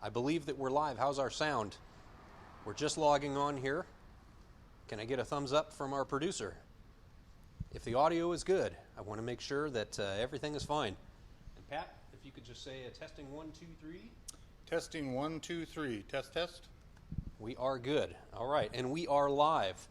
I believe that we're live. How's our sound? We're just logging on here. Can I get a thumbs up from our producer? If the audio is good, I want to make sure that everything is fine. And Pat, if you could just say testing 1, 2, 3. Testing 1, 2, 3. Test, test. We are good. All right, and we are live.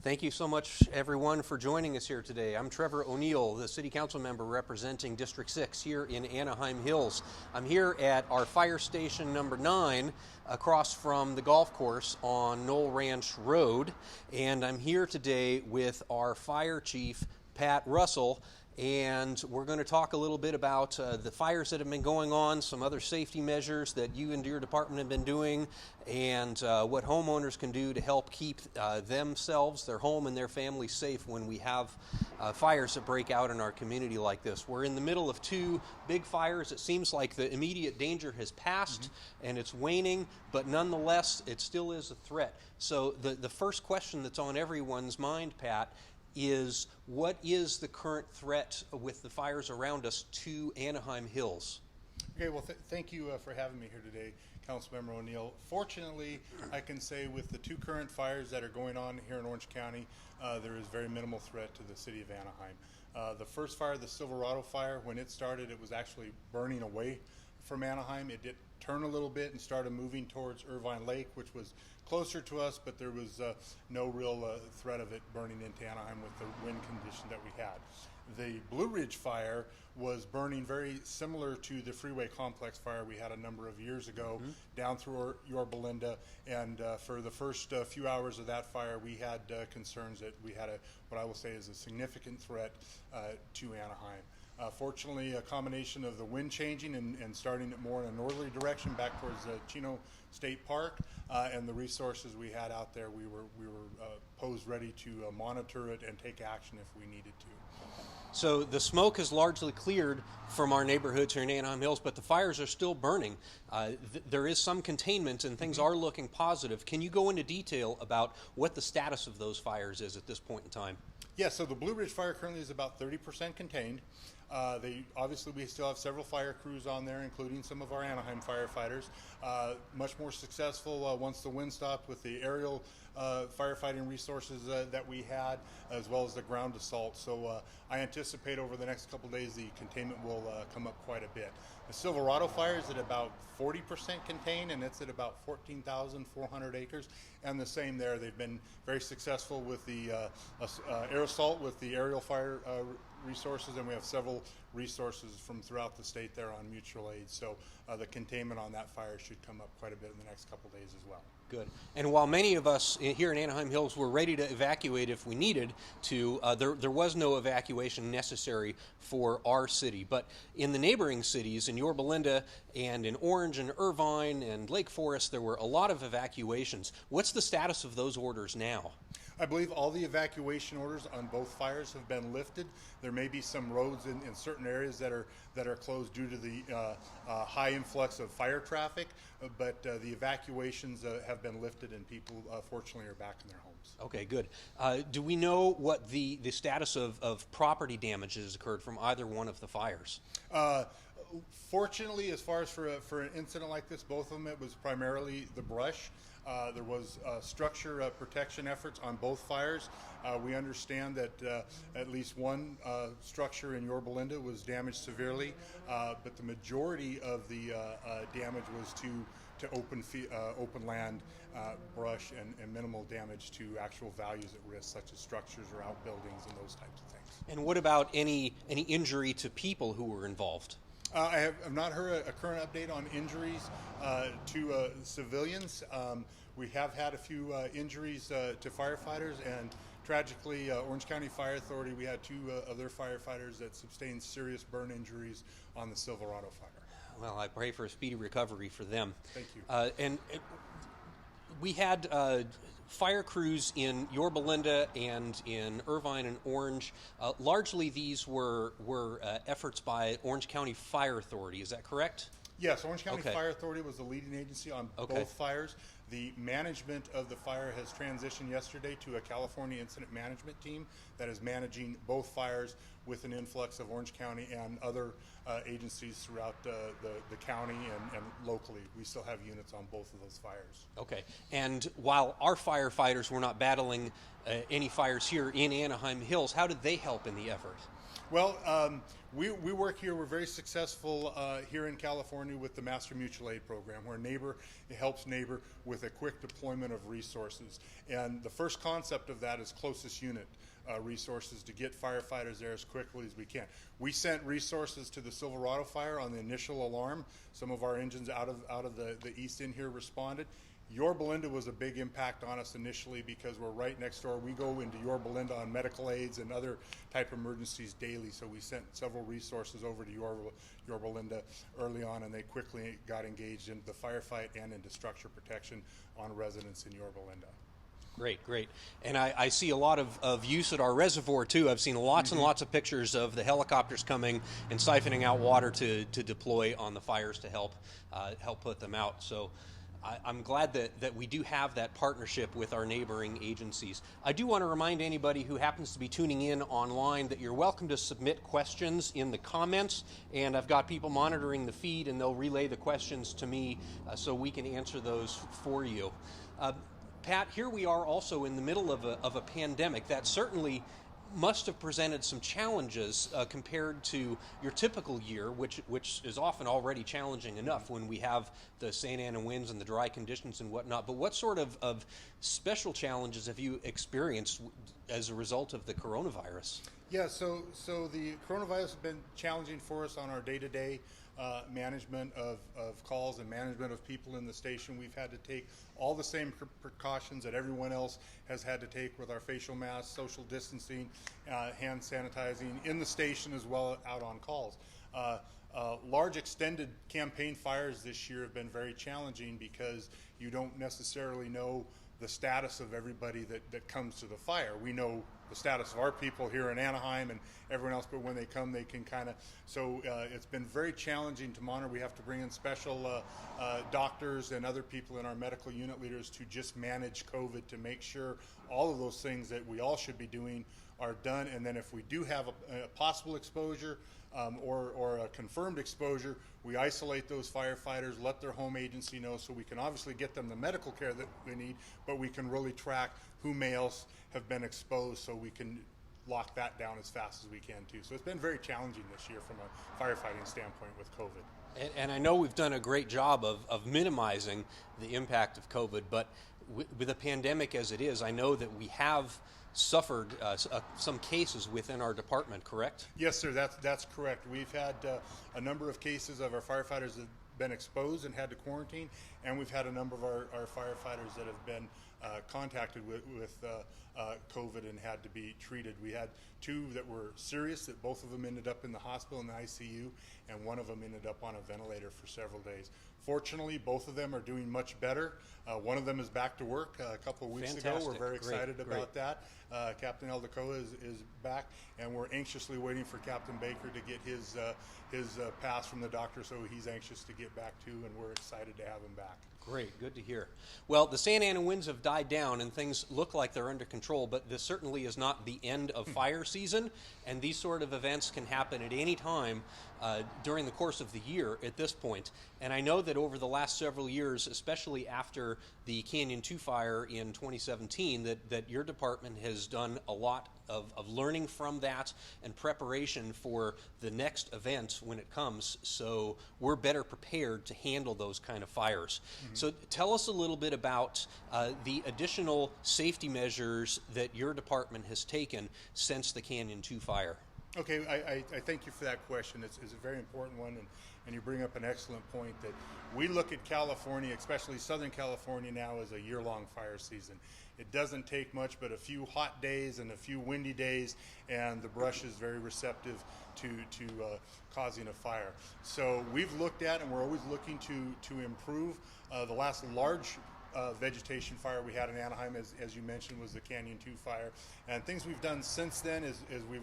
Thank you so much, everyone, for joining us here today. I'm Trevor O'Neill, the City Council member representing District 6 here in Anaheim Hills. I'm here at our fire station number 9 across from the golf course on Knoll Ranch Road, and I'm here today with our fire chief, Pat Russell, and we're going to talk a little bit about the fires that have been going on, some other safety measures that you and your department have been doing, and what homeowners can do to help keep themselves, their home, and their families safe when we have fires that break out in our community like this. We're in the middle of 2 big fires. It seems like the immediate danger has passed and it's waning, but nonetheless, it still is a threat. So the first question that's on everyone's mind, Pat, is what is the current threat with the fires around us to Anaheim Hills? Okay, well, thank you for having me here today, Councilmember O'Neill. Fortunately, I can say with the 2 current fires that are going on here in Orange County, there is very minimal threat to the city of Anaheim. The first fire, the Silverado fire, when it started, it was actually burning away from Anaheim. It did turn a little bit and started moving towards Irvine Lake, which was closer to us, but there was no real threat of it burning into Anaheim with the wind condition that we had. The Blue Ridge fire was burning very similar to the Freeway Complex fire we had a number of years ago down through Yorba Linda, and for the first few hours of that fire we had concerns that we had what I will say is a significant threat to Anaheim. Fortunately, a combination of the wind changing and starting it more in a northerly direction back towards Chino State Park and the resources we had out there, we were posed ready to monitor it and take action if we needed to. So the smoke has largely cleared from our neighborhoods here in Anaheim Hills, but the fires are still burning. There is some containment and things are looking positive. Can you go into detail about what the status of those fires is at this point in time? Yeah, so the Blue Ridge fire currently is about 30% contained. Obviously, we still have several fire crews on there, including some of our Anaheim firefighters. Much more successful once the wind stopped with the aerial firefighting resources that we had, as well as the ground assault. So I anticipate over the next couple of days the containment will come up quite a bit. The Silverado fire is at about 40% contained, and it's at about 14,400 acres. And the same there, they've been very successful with the air assault with the aerial fire resources, and we have several resources from throughout the state there on mutual aid. So the containment on that fire should come up quite a bit in the next couple of days as well. Good. And while many of us here in Anaheim Hills were ready to evacuate if we needed to, there was no evacuation necessary for our city. But in the neighboring cities, in Yorba Linda and in Orange and Irvine and Lake Forest, there were a lot of evacuations. What's the status of those orders now? I believe all the evacuation orders on both fires have been lifted. There may be some roads in certain areas that are closed due to the high influx of fire traffic, but the evacuations have been lifted, and people fortunately are back in their homes. Okay, good. Do we know what the status of property damage has occurred from either one of the fires? Fortunately, as far as for an incident like this, both of them, it was primarily the brush. There was structure protection efforts on both fires. We understand that at least one structure in Yorba Linda was damaged severely, but the majority of the damage was to open land, brush, and minimal damage to actual values at risk, such as structures or outbuildings and those types of things. And what about any injury to people who were involved? I have not heard a current update on injuries to civilians. We have had a few injuries to firefighters, and tragically, Orange County Fire Authority, we had 2 of their firefighters that sustained serious burn injuries on the Silverado fire. Well, I pray for a speedy recovery for them. Thank you. We had fire crews in Yorba Linda and in Irvine and Orange. Largely, these were efforts by Orange County Fire Authority. Is that correct? Yes, Orange County Okay. Fire Authority was the leading agency on Okay. both fires. The management of the fire has transitioned yesterday to a California Incident Management team that is managing both fires with an influx of Orange County and other agencies throughout the county and locally. We still have units on both of those fires. Okay. And while our firefighters were not battling any fires here in Anaheim Hills, how did they help in the effort? Well, we work here. We're very successful here in California with the Master Mutual Aid Program, where neighbor helps neighbor with a quick deployment of resources. And the first concept of that is closest unit resources to get firefighters there as quickly as we can. We sent resources to the Silverado fire on the initial alarm. Some of our engines out of the east end here responded. Yorba Linda was a big impact on us initially because we're right next door. We go into Yorba Linda on medical aids and other type emergencies daily, so we sent several resources over to Yorba Linda early on, and they quickly got engaged in the firefight and into structure protection on residents in Yorba Linda. Great, great. And I see a lot of use at our reservoir, too. I've seen lots and lots of pictures of the helicopters coming and siphoning out water to deploy on the fires to help put them out. So I'm glad that we do have that partnership with our neighboring agencies. I do want to remind anybody who happens to be tuning in online that you're welcome to submit questions in the comments, and I've got people monitoring the feed, and they'll relay the questions to me so we can answer those for you. Pat, here we are also in the middle of a pandemic that certainly must have presented some challenges compared to your typical year, which is often already challenging enough when we have the Santa Ana winds and the dry conditions and whatnot. But what sort of special challenges have you experienced as a result of the coronavirus? Yeah, so the coronavirus has been challenging for us on our day-to-day management of calls and management of people in the station. We've had to take all the same precautions that everyone else has had to take with our facial masks, social distancing, hand sanitizing in the station as well out on calls. Large extended campaign fires this year have been very challenging because you don't necessarily know the status of everybody that comes to the fire. We know the status of our people here in Anaheim and everyone else, but when they come, they can kind of, it's been very challenging to monitor. We have to bring in special doctors and other people in our medical unit leaders to just manage COVID, to make sure all of those things that we all should be doing are done. And then if we do have a possible exposure or a confirmed exposure, we isolate those firefighters, let their home agency know, so we can obviously get them the medical care that they need, but we can really track who may else have been exposed, so we can lock that down as fast as we can too. So it's been very challenging this year from a firefighting standpoint with COVID. And I know we've done a great job of minimizing the impact of COVID, but with the pandemic as it is, I know that we have suffered some cases within our department, correct? Yes, sir, that's correct. We've had a number of cases of our firefighters that have been exposed and had to quarantine, and we've had a number of our firefighters that have been contacted with COVID and had to be treated. We had two that were serious, that both of them ended up in the hospital in the ICU, and one of them ended up on a ventilator for several days. Fortunately, both of them are doing much better. One of them is back to work a couple of weeks ago. We're very excited about that. Captain Aldecoa is back, and we're anxiously waiting for Captain Baker to get his pass from the doctor, so he's anxious to get back too, and we're excited to have him back. Great, good to hear. Well, the Santa Ana winds have died down and things look like they're under control, but this certainly is not the end of fire season, and these sort of events can happen at any time during the course of the year at this point. And I know that over the last several years, especially after the Canyon 2 fire in 2017, that your department has done a lot of learning from that and preparation for the next event when it comes, so we're better prepared to handle those kind of fires. Mm-hmm. So tell us a little bit about the additional safety measures that your department has taken since the Canyon 2 fire. Okay, I thank you for that question. It's a very important one, and you bring up an excellent point that we look at California, especially Southern California now, as a year-long fire season. It doesn't take much but a few hot days and a few windy days, and the brush is very receptive to causing a fire. So we've looked at, and we're always looking to improve. The last large vegetation fire we had in Anaheim, as you mentioned, was the Canyon 2 fire. And things we've done since then is we've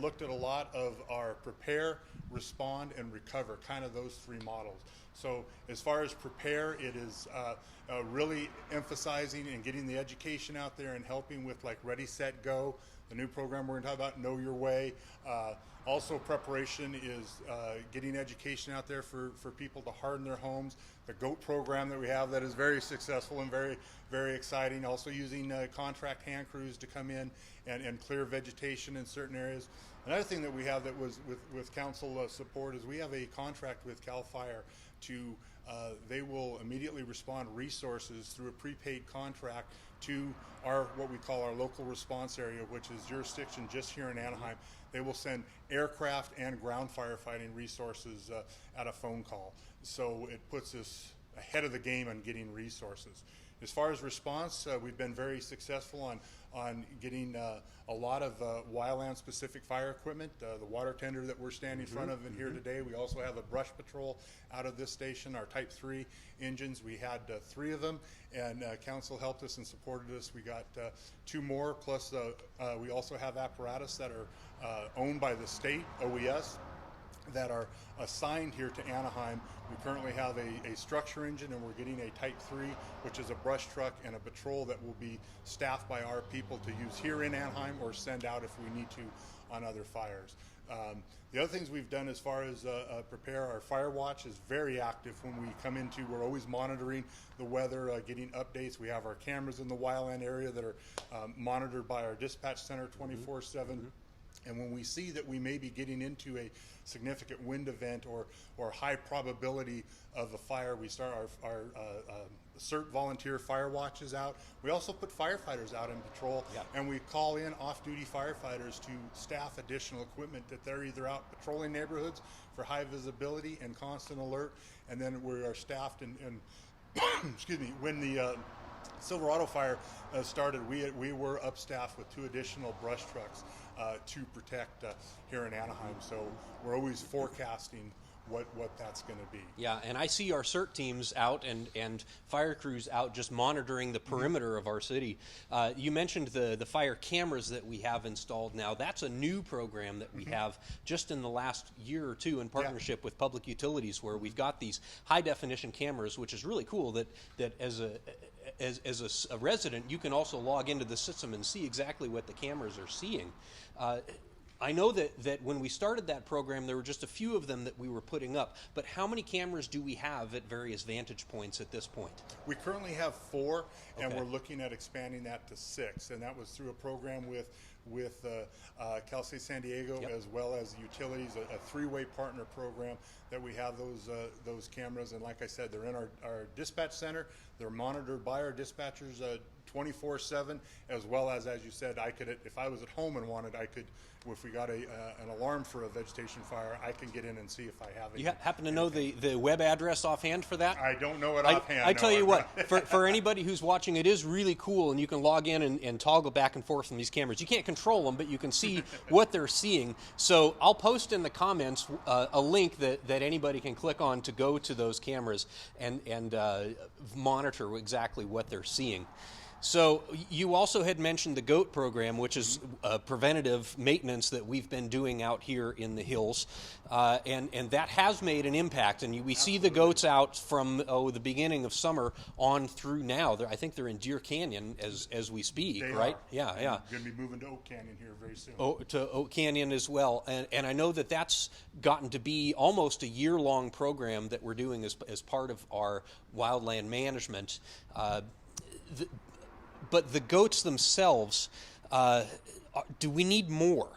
looked at a lot of our prepare, respond, and recover, kind of those three models. So as far as prepare, it is really emphasizing and getting the education out there and helping with like Ready, Set, Go, the new program we're going to talk about, Know Your Way. Also preparation is getting education out there for people to harden their homes. The GOAT program that we have that is very successful and very, very exciting. Also using contract hand crews to come in and clear vegetation in certain areas. Another thing that we have that was with council support is we have a contract with CAL FIRE to, they will immediately respond resources through a prepaid contract to our, what we call our local response area, which is jurisdiction just here in Anaheim. They will send aircraft and ground firefighting resources at a phone call. So it puts us ahead of the game on getting resources. As far as response, we've been very successful on getting a lot of wildland specific fire equipment. The water tender that we're standing in front of in here today. We also have a brush patrol out of this station, our Type 3 engines. We had 3 of them, and council helped us and supported us. We got 2 more, plus we also have apparatus that are owned by the state, OES, that are assigned here to Anaheim. We currently have a structure engine, and we're getting a Type 3, which is a brush truck and a patrol that will be staffed by our people to use here in Anaheim or send out if we need to on other fires. The other things we've done as far as prepare, our fire watch is very active when we come into, we're always monitoring the weather, getting updates. We have our cameras in the wildland area that are monitored by our dispatch center 24/7. And when we see that we may be getting into a significant wind event or high probability of a fire, we start our CERT volunteer fire watches out. We also put firefighters out in patrol, and we call in off-duty firefighters to staff additional equipment that they're either out patrolling neighborhoods for high visibility and constant alert, and then we are staffed and excuse me, when the Silverado fire started, we were upstaffed with 2 additional brush trucks to protect here in Anaheim. So we're always forecasting what that's going to be. Yeah, and I see our CERT teams out and fire crews out just monitoring the perimeter of our city. You mentioned the fire cameras that we have installed now. That's a new program that we have just in the last year or 2 in partnership with Public Utilities, where we've got these high-definition cameras, which is really cool that as a resident, you can also log into the system and see exactly what the cameras are seeing. I know that when we started that program, there were just a few of them that we were putting up, but how many cameras do we have at various vantage points at this point? We currently have 4, and we're looking at expanding that to 6, and that was through a program with Cal State San Diego, as well as utilities, a 3-way partner program that we have those cameras. And like I said, they're in our dispatch center. They're monitored by our dispatchers 24/7, as well as you said, I could, if I was at home and wanted, I could, if we got an alarm for a vegetation fire, I can get in and see if I have it. You happen to know the web address offhand for that? I don't know it offhand. I tell you what, for anybody who's watching, it is really cool, and you can log in and toggle back and forth from these cameras. You can't control them, but you can see what they're seeing. So I'll post in the comments a link that anybody can click on to go to those cameras and monitor exactly what they're seeing. So you also had mentioned the GOAT program, which is preventative maintenance that we've been doing out here in the hills, and that has made an impact. And we see the goats out from the beginning of summer on through now. I think they're in Deer Canyon as we speak, They right? are. Yeah. We're going to be moving to Oak Canyon here very soon. To Oak Canyon as well, and I know that's gotten to be almost a year-long program that we're doing as part of our wildland management. But the goats themselves, do we need more?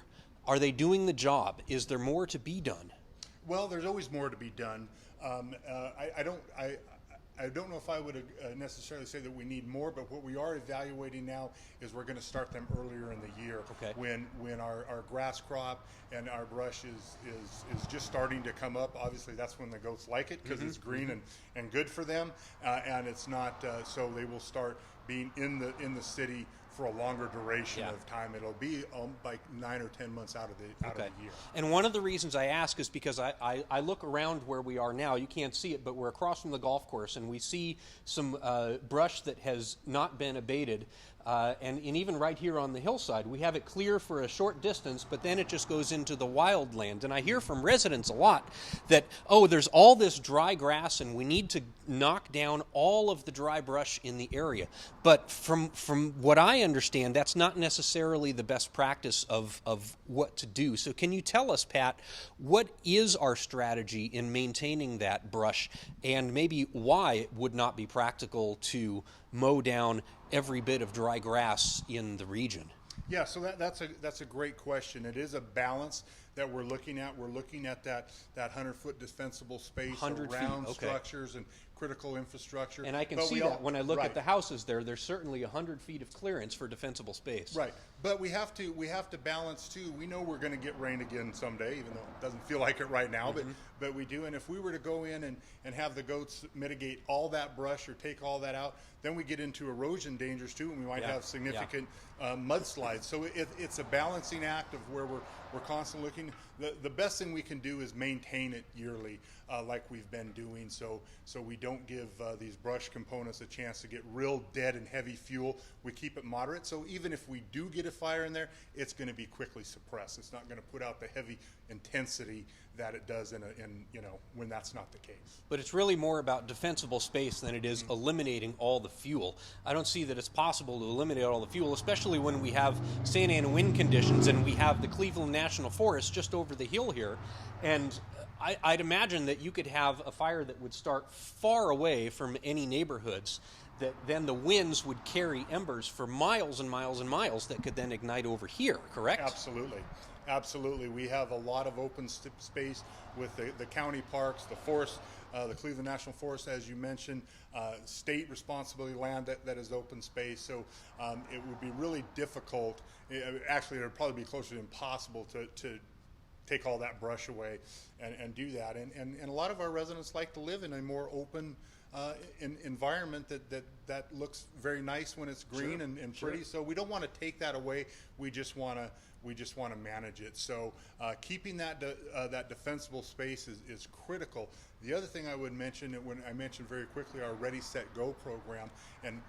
Are they doing the job? Is there more to be done? Well, there's always more to be done. I don't know if I would necessarily say that we need more, but what we are evaluating now is we're going to start them earlier in the year, when our grass crop and our brush is just starting to come up. Obviously, that's when the goats like it, because it's green and good for them, and it's not. So they will start being in the city for a longer duration of time. It'll be like 9 or 10 months out of the year. And one of the reasons I ask is because I look around where we are now. You can't see it, but we're across from the golf course, and we see some brush that has not been abated. and even right here on the hillside, we have it clear for a short distance, but then it just goes into the wildland. And I hear from residents a lot that, oh, there's all this dry grass and we need to knock down all of the dry brush in the area. But from what I understand, that's not necessarily the best practice of what to do. So can you tell us, Pat, what is our strategy in maintaining that brush, and maybe why it would not be practical to mow down every bit of dry grass in the region? Yeah, so that's a great question. It is a balance that we're looking at. We're looking at that 100-foot defensible space 100 feet, around okay. structures and critical infrastructure. And I can But see we that when I look right. at the houses there's certainly 100 feet of clearance for defensible space. Right, but we have to balance too. We know we're going to get rain again someday, even though it doesn't feel like it right now. But we do. And if we were to go in and have the goats mitigate all that brush or take all that out, then we get into erosion dangers too, and we might have significant mudslides. So it's a balancing act of where we're constantly looking. The best thing we can do is maintain it yearly, like we've been doing, so we don't give these brush components a chance to get real dead and heavy fuel. We keep it moderate, so even if we do get a fire in there, it's going to be quickly suppressed. It's not going to put out the heavy intensity that it does in when that's not the case. But it's really more about defensible space than it is eliminating all the fuel. I don't see that it's possible to eliminate all the fuel, especially when we have Santa Ana wind conditions and we have the Cleveland National Forest just over the hill here. And I'd imagine that you could have a fire that would start far away from any neighborhoods, that then the winds would carry embers for miles and miles and miles that could then ignite over here, correct? Absolutely. Absolutely. We have a lot of open space with the county parks, the forest, the Cleveland National Forest, as you mentioned, state responsibility land that is open space. So it would be really difficult. Actually, it would probably be closer to impossible to take all that brush away and do that. And a lot of our residents like to live in a more open environment that looks very nice when it's green and pretty. So we don't want to take that away. We just want to manage it. So keeping that defensible space is critical. The other thing I would mention, when I mentioned very quickly our Ready, Set, Go program, and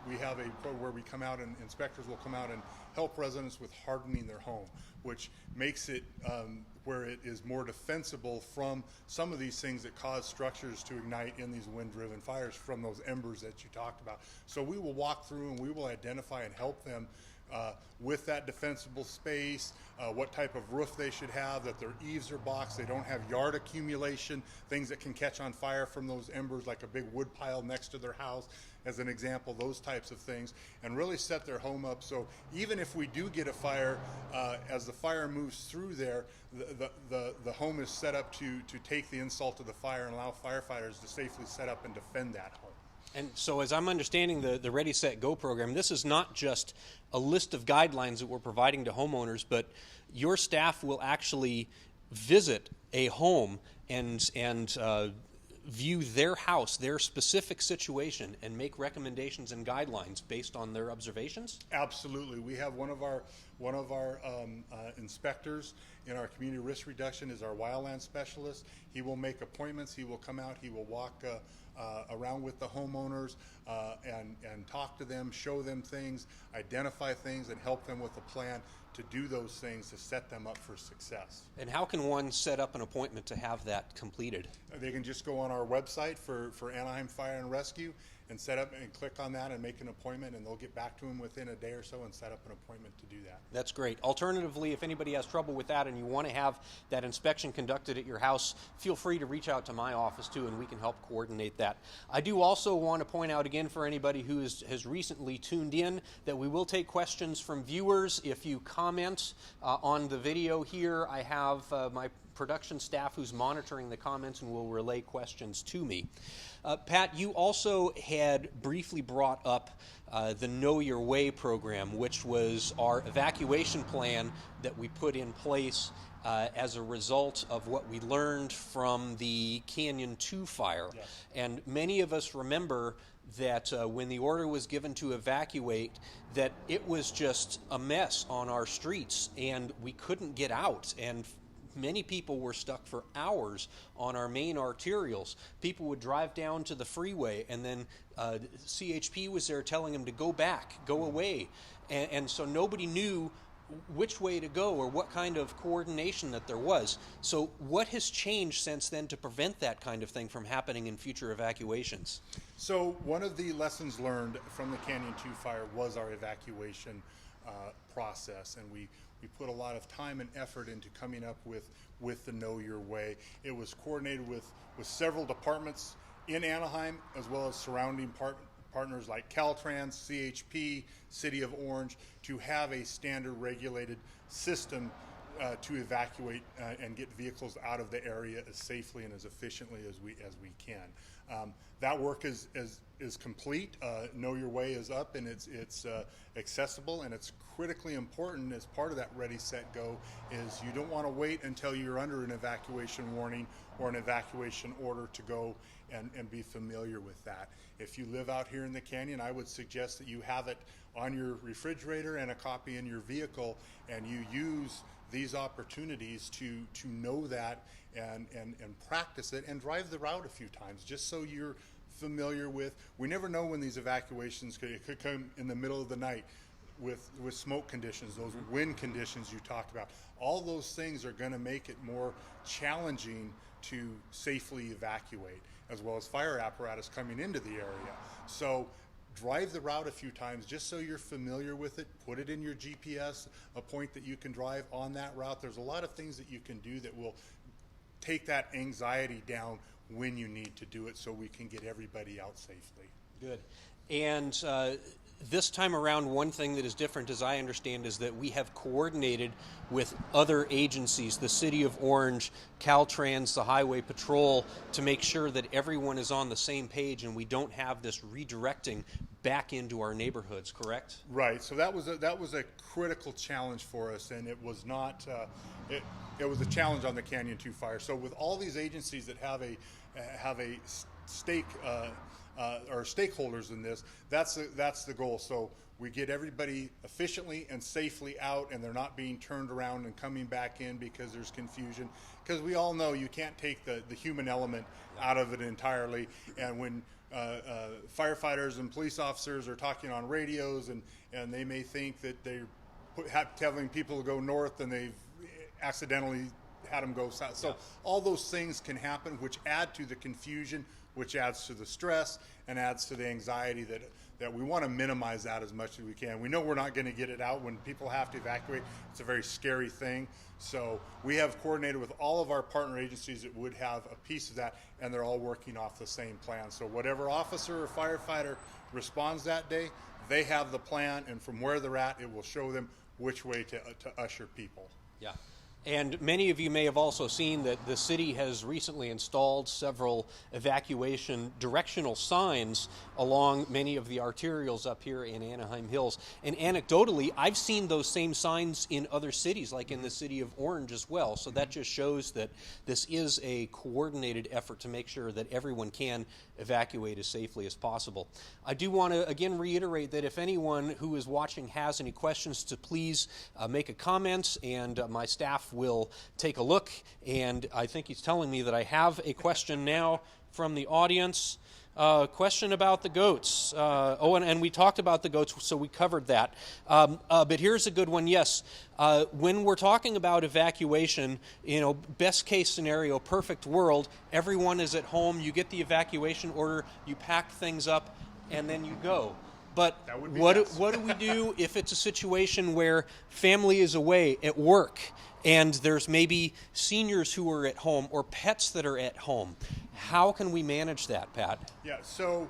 we have a program where we come out and inspectors will come out and help residents with hardening their home, which makes it where it is more defensible from some of these things that cause structures to ignite in these wind-driven fires from those embers that you talked about. So we will walk through and we will identify and help them with that defensible space, what type of roof they should have, that their eaves are boxed, they don't have yard accumulation, things that can catch on fire from those embers, like a big wood pile next to their house, as an example, those types of things, and really set their home up so even if we do get a fire, as the fire moves through there, the home is set up to take the insult of the fire and allow firefighters to safely set up and defend that home. And so as I'm understanding the Ready, Set, Go program, this is not just a list of guidelines that we're providing to homeowners, but your staff will actually visit a home and view their house, their specific situation, and make recommendations and guidelines based on their observations? Absolutely. We have one of our inspectors in our community risk reduction is our wildland specialist. He will make appointments. He will come out. He will walk around with the homeowners and talk to them, show them things, identify things, and help them with a plan to do those things to set them up for success. And how can one set up an appointment to have that completed? They can just go on our website for Anaheim Fire and Rescue and set up and click on that and make an appointment, and they'll get back to them within a day or so and set up an appointment to do that. That's great. Alternatively, if anybody has trouble with that and you want to have that inspection conducted at your house, feel free to reach out to my office too, and we can help coordinate that. I do also want to point out again for anybody who has recently tuned in that we will take questions from viewers. If you comment on the video here, I have my production staff who's monitoring the comments and will relay questions to me. Pat, you also had briefly brought up the Know Your Way program, which was our evacuation plan that we put in place as a result of what we learned from the Canyon 2 fire. Yes. And many of us remember that when the order was given to evacuate, that it was just a mess on our streets and we couldn't get out. And many people were stuck for hours on our main arterials. People would drive down to the freeway, and then CHP was there telling them to go back, go away. And so nobody knew which way to go or what kind of coordination that there was. So what has changed since then to prevent that kind of thing from happening in future evacuations? So one of the lessons learned from the Canyon 2 fire was our evacuation process, and we put a lot of time and effort into coming up with the Know Your Way. It was coordinated with several departments in Anaheim, as well as surrounding partners like Caltrans, CHP, City of Orange, to have a standard regulated system to evacuate and get vehicles out of the area as safely and as efficiently as we can. That work is complete. Know Your Way is up, and it's accessible, and it's critically important as part of that Ready, Set, Go. Is you don't want to wait until you're under an evacuation warning or an evacuation order to go and be familiar with that. If you live out here in the canyon, I would suggest that you have it on your refrigerator and a copy in your vehicle, and you use these opportunities to know that and practice it and drive the route a few times, just so you're familiar with. We never know when these evacuations could come in the middle of the night with smoke conditions, those wind conditions you talked about. All those things are going to make it more challenging to safely evacuate, as well as fire apparatus coming into the area. So drive the route a few times just so you're familiar with it. Put it in your GPS, a point that you can drive on that route. There's a lot of things that you can do that will take that anxiety down when you need to do it, so we can get everybody out safely. Good. And this time around, one thing that is different, as I understand, is that we have coordinated with other agencies, the City of Orange, Caltrans, the Highway Patrol, to make sure that everyone is on the same page and we don't have this redirecting back into our neighborhoods, correct? Right. So that was a critical challenge for us, and it was not. It was a challenge on the Canyon 2 fire. So with all these agencies that have a stake or stakeholders in this, that's the goal. So we get everybody efficiently and safely out, and they're not being turned around and coming back in because there's confusion. Because we all know you can't take the human element out of it entirely. And when firefighters and police officers are talking on radios, and they may think that they're telling people to go north, and they've accidentally had them go south. So all those things can happen, which add to the confusion, which adds to the stress and adds to the anxiety that we want to minimize that as much as we can. We know we're not going to get it out when people have to evacuate. It's a very scary thing. So we have coordinated with all of our partner agencies that would have a piece of that, and they're all working off the same plan. So whatever officer or firefighter responds that day, they have the plan, and from where they're at, it will show them which way to usher people. Yeah. And many of you may have also seen that the city has recently installed several evacuation directional signs along many of the arterials up here in Anaheim Hills. And anecdotally, I've seen those same signs in other cities, like in the city of Orange as well. So that just shows that this is a coordinated effort to make sure that everyone can evacuate as safely as possible. I do want to again reiterate that if anyone who is watching has any questions, to please make a comment, and my staff will take a look. And I think he's telling me that I have a question now from the audience. Question about the goats. And we talked about the goats, so we covered that. But here's a good one. Yes, when we're talking about evacuation, best case scenario, perfect world, everyone is at home, you get the evacuation order, you pack things up, and then you go. But what do we do if it's a situation where family is away at work and there's maybe seniors who are at home or pets that are at home? How can we manage that, Pat? Yeah, so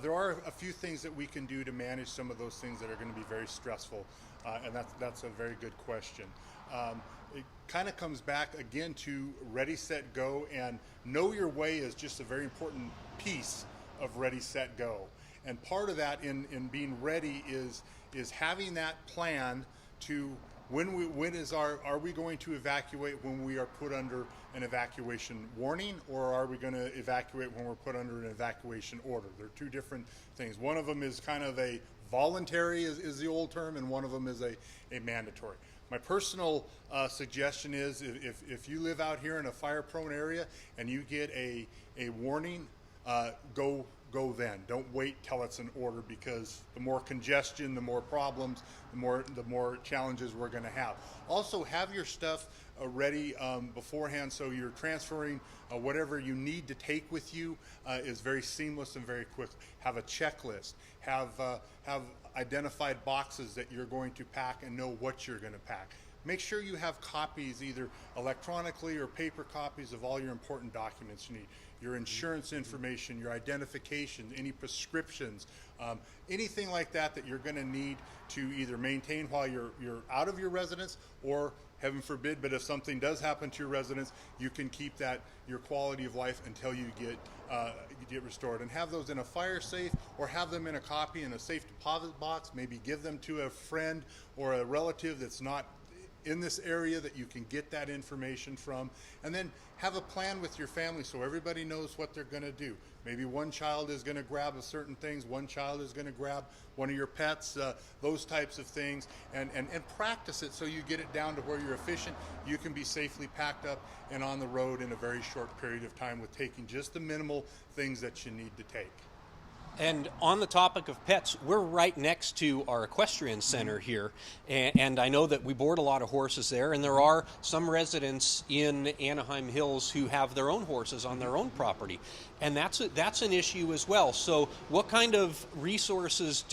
there are a few things that we can do to manage some of those things that are going to be very stressful, and that's a very good question. It kind of comes back again to Ready, Set, Go, and Know Your Way is just a very important piece of Ready, Set, Go. And part of that in being ready is having that plan to are we going to evacuate when we are put under an evacuation warning, or are we going to evacuate when we're put under an evacuation order? They're two different things. One of them is kind of a voluntary is the old term, and one of them is a mandatory. My personal suggestion is if you live out here in a fire-prone area and you get a warning, go then. Don't wait till it's an order, because the more congestion, the more problems, the more challenges we're going to have. Also, have your stuff ready beforehand, so you're transferring whatever you need to take with you is very seamless and very quick. Have a checklist. Have identified boxes that you're going to pack and know what you're going to pack. Make sure you have copies, either electronically or paper copies, of all your important documents you need. Your insurance information, your identification, any prescriptions, anything like that that you're going to need to either maintain while you're out of your residence, or heaven forbid, but if something does happen to your residence, you can keep your quality of life until you get restored. And have those in a fire safe, or have them in a copy in a safe deposit box. Maybe give them to a friend or a relative that's not in this area that you can get that information from. And then have a plan with your family so everybody knows what they're going to do. Maybe one child is going to grab certain things, one child is going to grab one of your pets, those types of things, and practice it so you get it down to where you're efficient. You can be safely packed up and on the road in a very short period of time with taking just the minimal things that you need to take. And on the topic of pets, we're right next to our equestrian center here, and I know that we board a lot of horses there, and there are some residents in Anaheim Hills who have their own horses on their own property, and that's an issue as well. So what kind of resources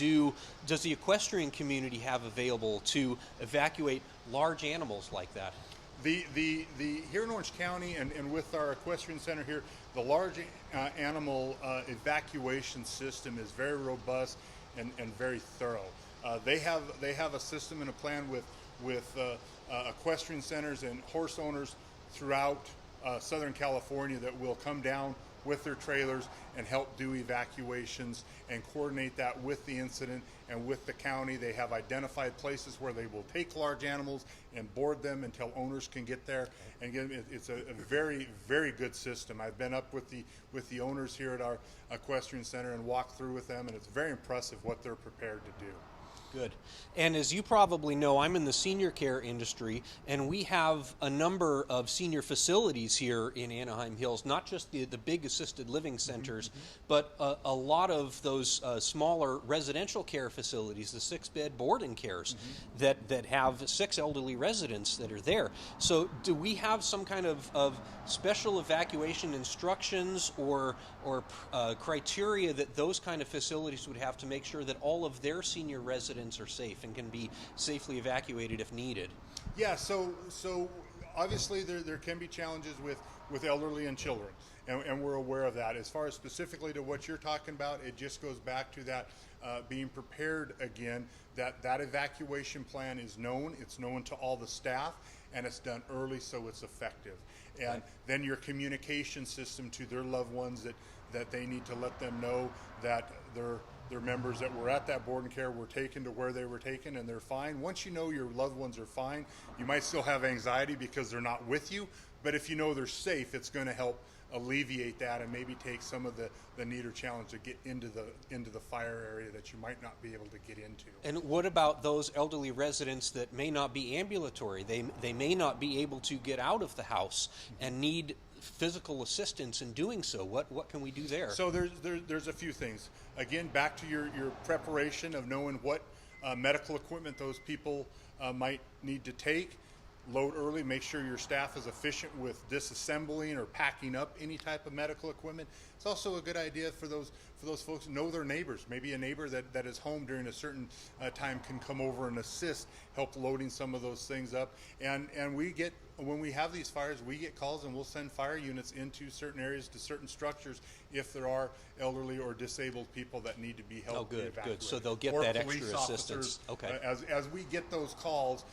does the equestrian community have available to evacuate large animals like that? The here in Orange County and with our equestrian center here, the large animal evacuation system is very robust and very thorough. They have a system and a plan with equestrian centers and horse owners throughout Southern California that will come down with their trailers and help do evacuations and coordinate that with the incident and with the county. They have identified places where they will take large animals and board them until owners can get there. And again, it's a very, very good system. I've been up with the owners here at our equestrian center and walked through with them, and it's very impressive what they're prepared to do. Good. And as you probably know, I'm in the senior care industry, and we have a number of senior facilities here in Anaheim Hills, not just the big assisted living centers, but a lot of those smaller residential care facilities, the 6-bed boarding cares that have 6 elderly residents that are there. So do we have some kind of special evacuation instructions or criteria that those kind of facilities would have to make sure that all of their senior residents are safe and can be safely evacuated if needed? Yeah, so obviously there can be challenges with elderly and children, and we're aware of that. As far as specifically to what you're talking about, it just goes back to that being prepared again, that evacuation plan is known, it's known to all the staff, and it's done early so it's effective. And then your communication system to their loved ones that they need to let them know that their members that were at that boarding care were taken to where they were taken and they're fine. Once you know your loved ones are fine, you might still have anxiety because they're not with you, but if you know they're safe, it's going to help alleviate that and maybe take some of the need or challenge to get into the fire area that you might not be able to get into. And what about those elderly residents that may not be ambulatory? They may not be able to get out of the house and need physical assistance in doing so. What can we do there? So there's a few things. Again, back to your preparation of knowing what medical equipment those people might need to take. Load early, make sure your staff is efficient with disassembling or packing up any type of medical equipment. It's also a good idea for those folks to know their neighbors. Maybe a neighbor that is home during a certain time can come over and assist, help loading some of those things up. And when we have these fires, we get calls and we'll send fire units into certain areas, to certain structures, if there are elderly or disabled people that need to be helped. Oh, good, good. So they'll get or that police extra assistance. Officers, Okay. As we get those calls,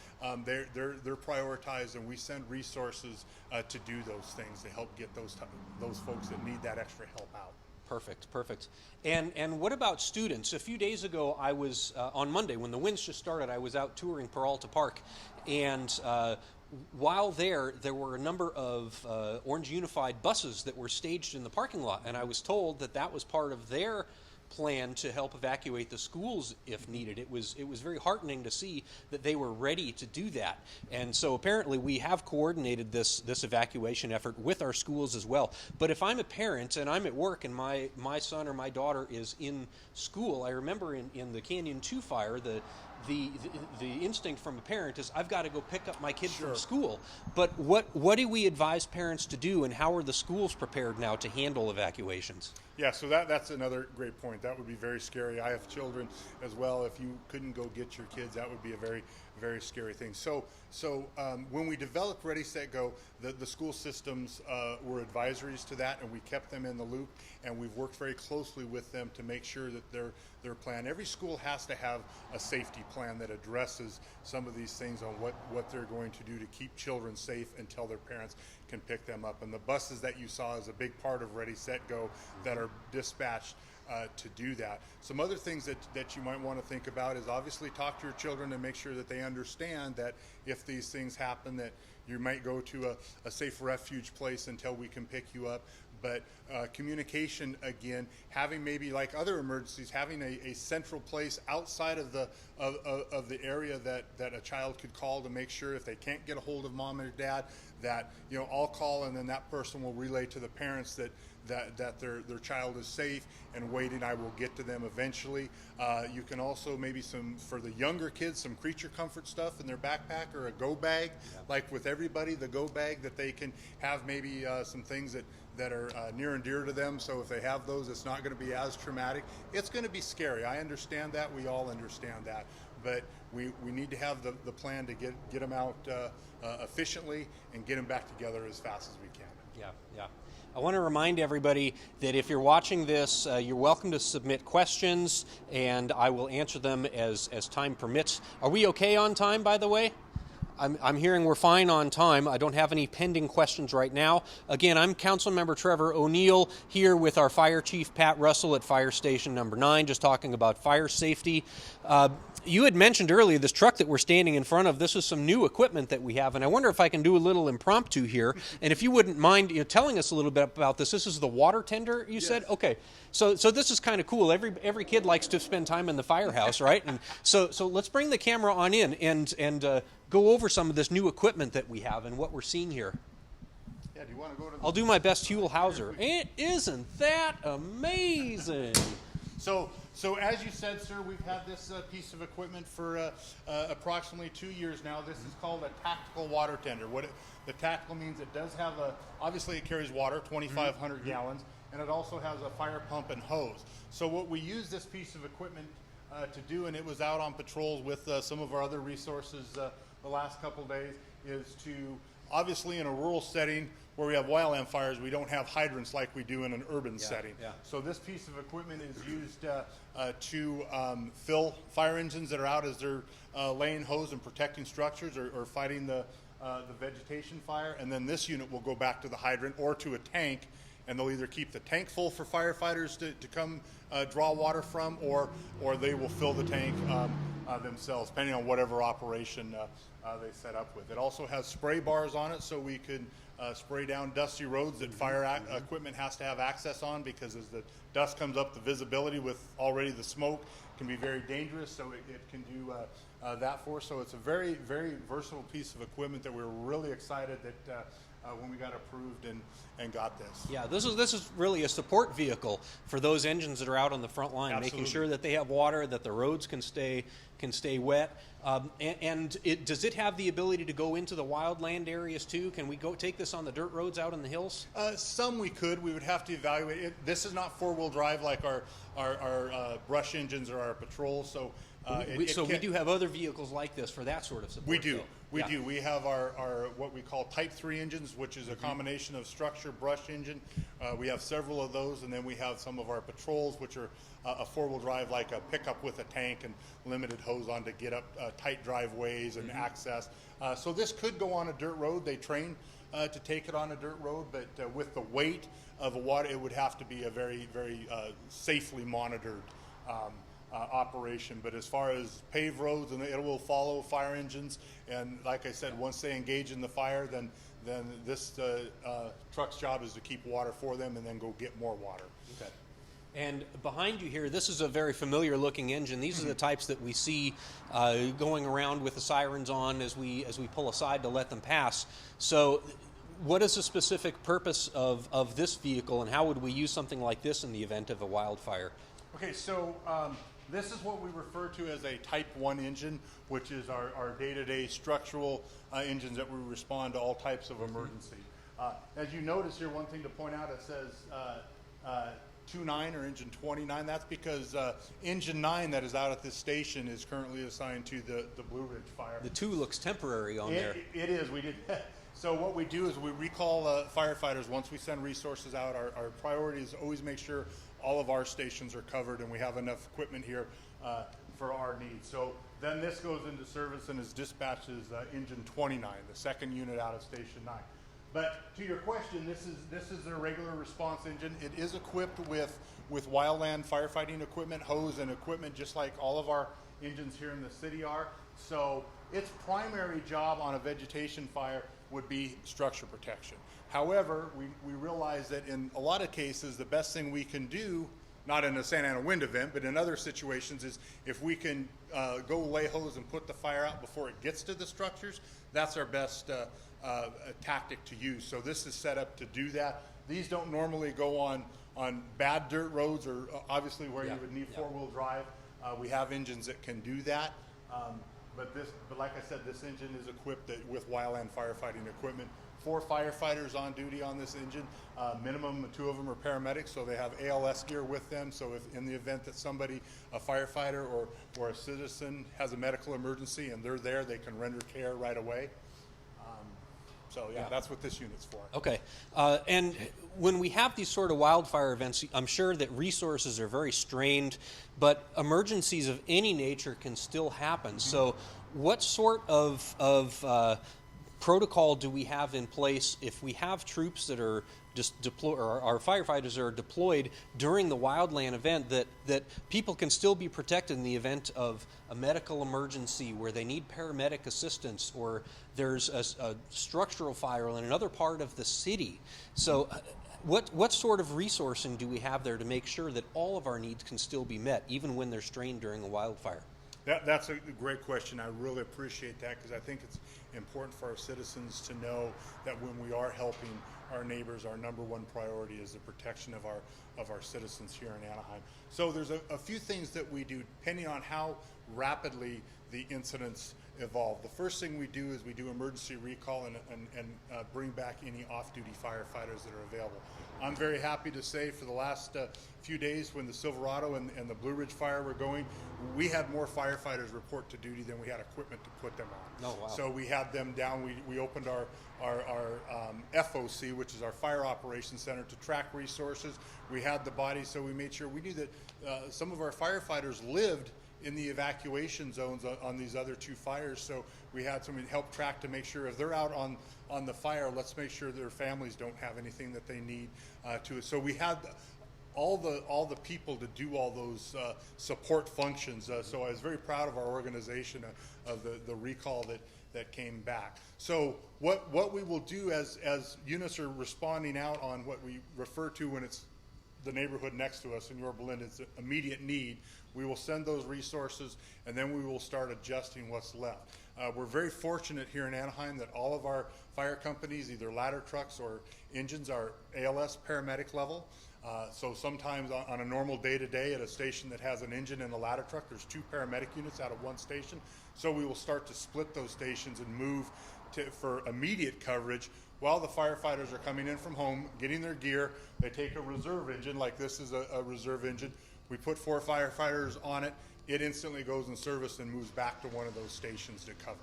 they're prioritized, and we send resources to do those things to help get those folks that need that extra help out. Perfect. And what about students? A few days ago, I was on Monday when the winds just started. I was out touring Peralta Park, and while there were a number of Orange Unified buses that were staged in the parking lot, and I was told that was part of their plan to help evacuate the schools if needed. It was very heartening to see that they were ready to do that. And so apparently we have coordinated this evacuation effort with our schools as well. But if I'm a parent and I'm at work and my son or my daughter is in school, I remember in the Canyon 2 fire, the instinct from a parent is I've got to go pick up my kid from school. But what do we advise parents to do, and how are the schools prepared now to handle evacuations? Yeah, so that's another great point. That would be very scary. I have children as well. If you couldn't go get your kids, that would be a very, very scary thing. So when we developed Ready, Set, Go, the school systems were advisories to that, and we kept them in the loop, and we've worked very closely with them to make sure that their plan. Every school has to have a safety plan that addresses some of these things on what they're going to do to keep children safe until their parents can pick them up. And the buses that you saw is a big part of Ready, Set, Go that are dispatched to do that. Some other things that you might want to think about is obviously talk to your children and make sure that they understand that if these things happen, that you might go to a safe refuge place until we can pick you up. But communication, again, having maybe like other emergencies, having a central place outside of the area that a child could call to make sure if they can't get a hold of mom or dad, that I'll call, and then that person will relay to the parents that their child is safe and waiting. I will get to them eventually. You can also maybe for the younger kids, some creature comfort stuff in their backpack or a go bag, like with everybody, the go bag that they can have maybe some things that are near and dear to them. So if they have those, it's not going to be as traumatic. It's going to be scary. I understand that. We all understand that. But we need to have the plan to get them out efficiently and get them back together as fast as we can. Yeah. I want to remind everybody that if you're watching this, you're welcome to submit questions, and I will answer them as time permits. Are we okay on time, by the way? I'm hearing we're fine on time. I don't have any pending questions right now. Again, I'm Councilmember Trevor O'Neill here with our Fire Chief Pat Russell at Fire Station number 9, just talking about fire safety. You had mentioned earlier this truck that we're standing in front of. This is some new equipment that we have, and I wonder if I can do a little impromptu here. And if you wouldn't mind telling us a little bit about this. This is the water tender, you said? Okay. So this is kind of cool. Every kid likes to spend time in the firehouse, right? And so let's bring the camera on in and go over some of this new equipment that we have and what we're seeing here. Yeah, do you want to go to I'll do my best Huell Hauser. Isn't that amazing? So as you said, sir, we've had this piece of equipment for approximately 2 years now. This is called a tactical water tender. The tactical means it does have obviously it carries water, 2,500 gallons, and it also has a fire pump and hose. So what we use this piece of equipment to do, and it was out on patrols with some of our other resources the last couple days, is to, obviously in a rural setting where we have wildland fires, we don't have hydrants like we do in an urban setting. Yeah. So this piece of equipment is used to fill fire engines that are out as they're laying hose and protecting structures or fighting the vegetation fire. And then this unit will go back to the hydrant or to a tank, and they'll either keep the tank full for firefighters to come draw water from, or they will fill the tank themselves, depending on whatever operation they set up with. It also has spray bars on it, so we could spray down dusty roads that fire equipment has to have access on, because as the dust comes up, the visibility with already the smoke can be very dangerous, so it can do that for us. So it's a very, very versatile piece of equipment that we're really excited that when we got approved and got this. Yeah, this is really a support vehicle for those engines that are out on the front line, Absolutely. making sure that they have water, that the roads can stay wet. Does it have the ability to go into the wildland areas too? Can we go take this on the dirt roads out in the hills? Some we could. We would have to evaluate it. This is not four-wheel drive like our brush engines or our patrols. So we do have other vehicles like this for that sort of support. We do. Though. We Yeah. do. We have our what we call Type 3 engines, which is a combination of structure brush engine. We have several of those, and then we have some of our patrols, which are a four-wheel drive, like a pickup with a tank and limited hose on to get up tight driveways and access. So this could go on a dirt road. They train to take it on a dirt road, but with the weight of a water, it would have to be a very, very safely monitored operation. But as far as paved roads, and it will follow fire engines, and like I said, once they engage in the fire, then this truck's job is to keep water for them and then go get more water. Okay. And behind you here, this is a very familiar looking engine. These are the types that we see going around with the sirens on as we pull aside to let them pass. So what is the specific purpose of this vehicle, and how would we use something like this in the event of a wildfire? Okay, so this is what we refer to as a Type 1 engine, which is our day-to-day structural engines that we respond to all types of emergency. As you notice here, one thing to point out, it says 29 or engine 29. That's because engine 9 that is out at this station is currently assigned to the Blue Ridge Fire. The 2 looks temporary on there. It is. We did. So what we do is we recall firefighters once we send resources out. Our priority is always make sure all of our stations are covered and we have enough equipment here for our needs. So then this goes into service and is dispatched as engine 29, the second unit out of Station 9. But to your question, this is a regular response engine. It is equipped with wildland firefighting equipment, hose and equipment, just like all of our engines here in the city are. So its primary job on a vegetation fire would be structure protection. However, we realize that in a lot of cases, the best thing we can do, not in a Santa Ana wind event, but in other situations, is if we can go lay hose and put the fire out before it gets to the structures, that's our best tactic to use. So this is set up to do that. These don't normally go on bad dirt roads or obviously where you would need four-wheel drive. We have engines that can do that. But like I said, this engine is equipped with wildland firefighting equipment. 4 firefighters on duty on this engine. Minimum 2 of them are paramedics, so they have ALS gear with them. So if in the event that somebody, a firefighter or a citizen, has a medical emergency and they're there, they can render care right away. So that's what this unit's for. Okay. And when we have these sort of wildfire events, I'm sure that resources are very strained, but emergencies of any nature can still happen. So what sort of protocol do we have in place if we have troops that are just deployed, or our firefighters are deployed during the wildland event, that people can still be protected in the event of a medical emergency where they need paramedic assistance, or there's a structural fire in another part of the city? So what sort of resourcing do we have there to make sure that all of our needs can still be met, even when they're strained during a wildfire? That's a great question. I really appreciate that, because I think it's important for our citizens to know that when we are helping our neighbors, our number one priority is the protection of our citizens here in Anaheim. So there's a few things that we do depending on how rapidly the incidents evolve. The first thing we do is we do emergency recall and bring back any off-duty firefighters that are available. I'm very happy to say for the last few days, when the Silverado and the Blue Ridge fire were going, we had more firefighters report to duty than we had equipment to put them on. Oh, wow. So we had them down. We opened our FOC, which is our Fire Operations Center, to track resources. We had the bodies, so we made sure we knew that some of our firefighters lived in the evacuation zones on these other 2 fires. So we had somebody help track to make sure if they're out on the fire, let's make sure their families don't have anything that they need to. So we had all the people to do all those support functions. So I was very proud of our organization of the recall that came back. So what we will do as units are responding out on what we refer to when it's the neighborhood next to us in Yorba Linda, it's an immediate need, we will send those resources, and then we will start adjusting what's left. We're very fortunate here in Anaheim that all of our fire companies, either ladder trucks or engines, are ALS paramedic level. So sometimes on a normal day-to-day at a station that has an engine and a ladder truck, there's 2 paramedic units out of 1 station. So we will start to split those stations and move for immediate coverage while the firefighters are coming in from home, getting their gear. They take a reserve engine, like this is a reserve engine. We put 4 firefighters on it. It instantly goes in service and moves back to one of those stations to cover.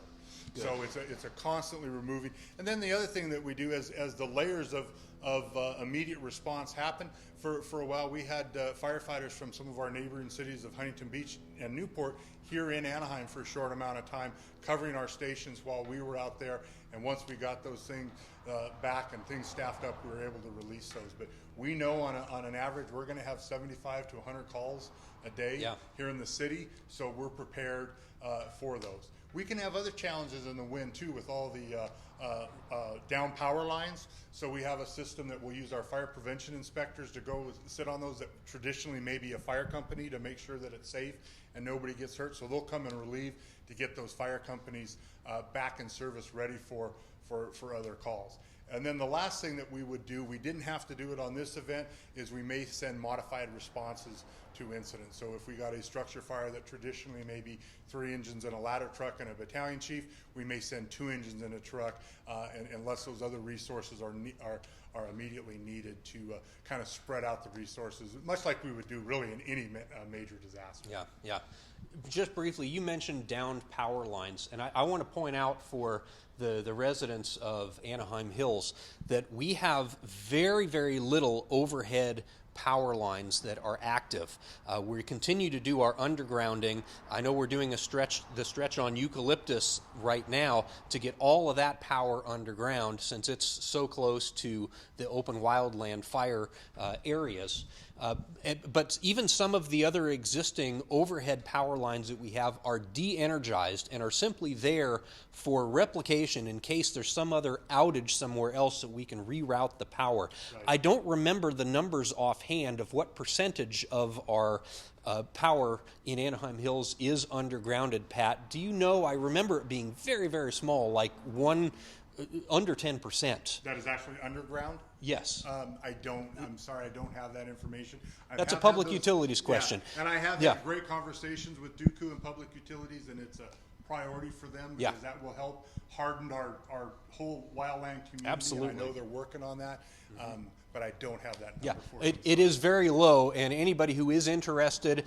Good. So it's a constantly removing. And then the other thing that we do as the layers of immediate response happen, for a while we had firefighters from some of our neighboring cities of Huntington Beach and Newport here in Anaheim for a short amount of time, covering our stations while we were out there. And once we got those things back and things staffed up, we were able to release those. But we know on an average we're going to have 75 to 100 calls a day here in the city, so we're prepared for those. We can have other challenges in the wind too, with all the down power lines. So we have a system that we'll use our fire prevention inspectors to go go sit on those that traditionally may be a fire company to make sure that it's safe and nobody gets hurt. So they'll come and relieve to get those fire companies back in service, ready for other calls. And then the last thing that we would do, we didn't have to do it on this event, is we may send modified responses to incidents. So if we got a structure fire that traditionally may be 3 engines in a ladder truck and a battalion chief, we may send 2 engines in a truck, and unless those other resources are immediately needed to kind of spread out the resources, much like we would do really in any major disaster. Yeah, yeah. Just briefly, you mentioned downed power lines, and I want to point out for the residents of Anaheim Hills that we have very, very little overhead power lines that are active. We continue to do our undergrounding. I know we're doing the stretch on Eucalyptus right now to get all of that power underground, since it's so close to the open wildland fire areas. But even some of the other existing overhead power lines that we have are de-energized and are simply there for replication in case there's some other outage somewhere else that we can reroute the power. Right. I don't remember the numbers offhand of what percentage of our power in Anaheim Hills is undergrounded, Pat. Do you know? I remember it being very, very small, like under 10%. That is actually underground? Yes. I'm sorry, I don't have that information. That's a public utilities question. Yeah, and I have had great conversations with Dooku and public utilities, and it's a priority for them because that will help harden our whole wildland community. Absolutely. And I know they're working on that. But I don't have that number for it is very low, and anybody who is interested,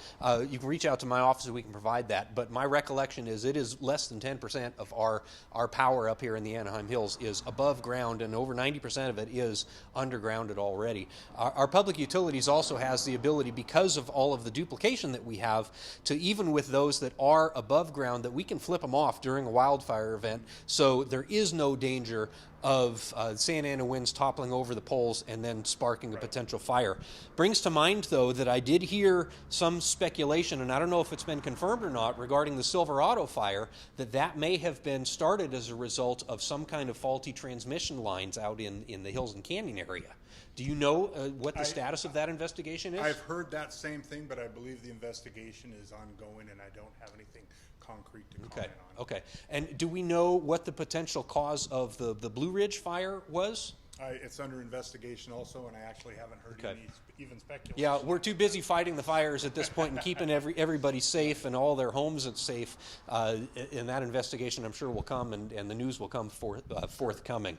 you can reach out to my office and we can provide that. But my recollection is it is less than 10% of our power up here in the Anaheim Hills is above ground, and over 90% of it is undergrounded already. Our public utilities also has the ability, because of all of the duplication that we have, to even with those that are above ground, that we can flip them off during a wildfire event, so there is no danger of Santa Ana winds toppling over the poles and then sparking a potential fire. Brings to mind, though, that I did hear some speculation, and I don't know if it's been confirmed or not, regarding the Silverado fire, that may have been started as a result of some kind of faulty transmission lines out in the Hills and Canyon area. Do you know what the status of that investigation is? I've heard that same thing, but I believe the investigation is ongoing, and I don't have anything concrete to comment on. Okay. And do we know what the potential cause of the Blue Ridge fire was? It's under investigation also, and I actually haven't heard any even speculation. Yeah, we're too busy fighting the fires at this point and keeping everybody safe and all their homes safe. And that investigation, I'm sure, will come, and the news will come forthcoming.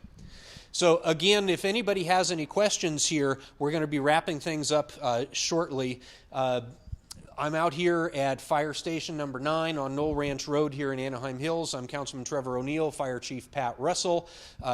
So again, if anybody has any questions here, we're going to be wrapping things up shortly. I'm out here at Fire Station number 9 on Knoll Ranch Road here in Anaheim Hills. I'm Councilman Trevor O'Neill, Fire Chief Pat Russell.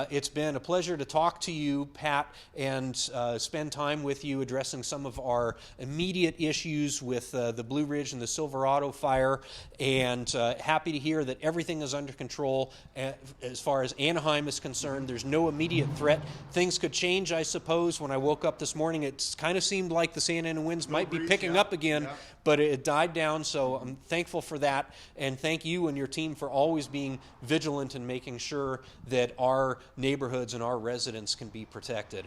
It's been a pleasure to talk to you, Pat, and spend time with you addressing some of our immediate issues with the Blue Ridge and the Silverado fire, and happy to hear that everything is under control as far as Anaheim is concerned. There's no immediate threat. Things could change, I suppose. When I woke up this morning, it kind of seemed like the Santa Ana winds might be picking up again. But it died down, so I'm thankful for that, and thank you and your team for always being vigilant and making sure that our neighborhoods and our residents can be protected.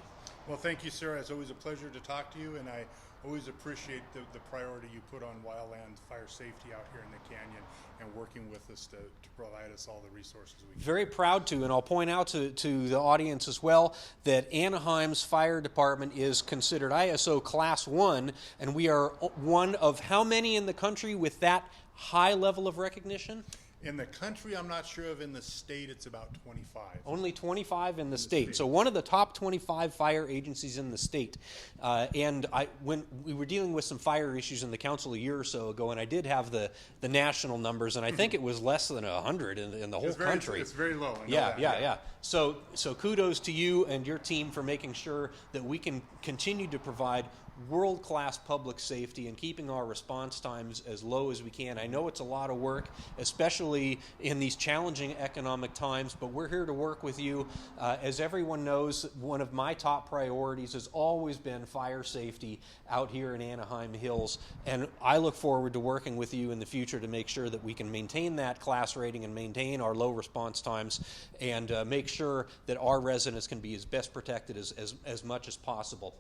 Well, thank you, sir. It's always a pleasure to talk to you, and I always appreciate the priority you put on wildland fire safety out here in the canyon and working with us to provide us all the resources we can. Very proud to, and I'll point out to the audience as well that Anaheim's fire department is considered ISO Class 1, and we are one of how many in the country with that high level of recognition? In the country, I'm not sure of. In the state, it's about 25. Only 25 in the state. So one of the top 25 fire agencies in the state. And when we were dealing with some fire issues in the council a year or so ago, and I did have the national numbers, and I think it was less than 100 in the whole country. It's very low. I know Yeah. So kudos to you and your team for making sure that we can continue to provide world-class public safety and keeping our response times as low as we can. I know it's a lot of work, especially in these challenging economic times, but we're here to work with you. As everyone knows, one of my top priorities has always been fire safety out here in Anaheim Hills, and I look forward to working with you in the future to make sure that we can maintain that class rating and maintain our low response times and make sure that our residents can be as best protected as much as possible.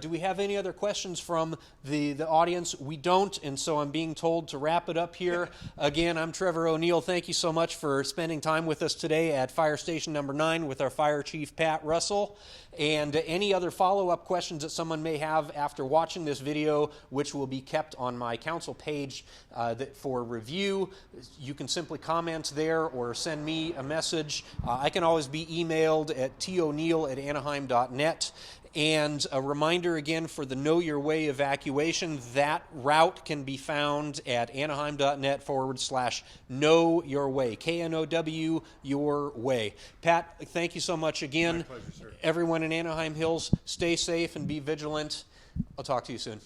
Do we have any other questions from the audience? We don't, and so I'm being told to wrap it up here. Again, I'm Trevor O'Neill. Thank you so much for spending time with us today at Fire Station number 9 with our Fire Chief, Pat Russell. And any other follow-up questions that someone may have after watching this video, which will be kept on my council page for review, you can simply comment there or send me a message. I can always be emailed at toneil@anaheim.net. And a reminder again for the Know Your Way evacuation, that route can be found at anaheim.net/Know Your Way, KNOW, Your Way. Pat, thank you so much again. My pleasure, sir. Everyone in Anaheim Hills, stay safe and be vigilant. I'll talk to you soon.